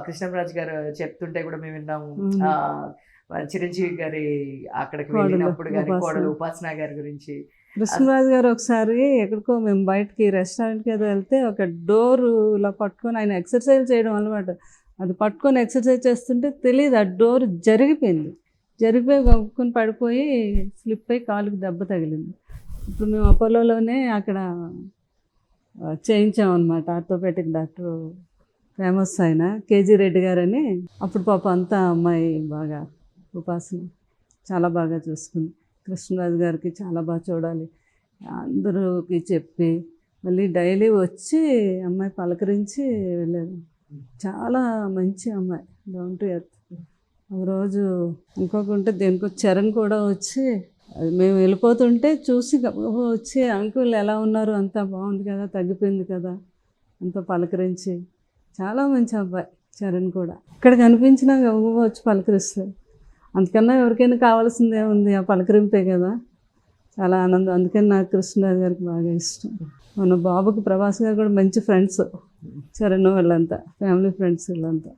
కృష్ణంరాజు గారు చెప్తుంటే కూడా మేము విన్నాము. అవును. చిరంజీవి గారి అక్కడికి కోడలు వెళ్ళినప్పుడు గాని ఉపాసన. కోడలు ఉపాసన గారి గురించి. కృష్ణరాజు గారు ఒకసారి ఎక్కడికో మేము బయటకి రెస్టారెంట్కి ఏదో వెళ్తే ఒక డోరు ఇలా పట్టుకొని ఆయన ఎక్సర్సైజ్ చేయడం అలవాటు. అది పట్టుకొని ఎక్సర్సైజ్ చేస్తుంటే తెలియదు, ఆ డోర్ జరిగిపోయి గొక్కుని పడిపోయి స్లిప్ అయి కాలుకి దెబ్బ తగిలింది. ఇప్పుడు మేము అపోలోలోనే అక్కడ చేయించామన్నమాట. ఆర్థోపెటిక్ డాక్టర్ ఫేమస్ ఆయన కేజీ రెడ్డి గారని. అప్పుడు పాప అంతా అమ్మాయి బాగా ఉపాసన చాలా బాగా చూసుకుంది. కృష్ణరాజు గారికి చాలా బాగా చూడాలి అందరికి చెప్పి మళ్ళీ డైలీ వచ్చి అమ్మాయి పలకరించి వెళ్ళారు. చాలా మంచి అమ్మాయి, డౌన్ టు ఎర్త్. ఒకరోజు ఇంకొకటి దేనికో చరణ్ కూడా వచ్చి అది మేము వెళ్ళిపోతుంటే చూసి వచ్చి అంకుల్ ఎలా ఉన్నారు, అంతా బాగుంది కదా, తగ్గిపోయింది కదా, అంతా పలకరించి. చాలా మంచి అబ్బాయి చరణ్ కూడా. ఇక్కడ కనిపించినా వచ్చి పలకరిస్తారు. అందుకన్నా ఎవరికైనా కావాల్సిందే ఉంది, ఆ పలకరింపే కదా. చాలా ఆనందం. అందుకని నాకు కృష్ణరాజు గారికి బాగా ఇష్టం. మన బాబుకి ప్రభాస్ గారు కూడా మంచి ఫ్రెండ్స్, చరణ్ వాళ్ళంతా ఫ్యామిలీ ఫ్రెండ్స్ వీళ్ళంతా.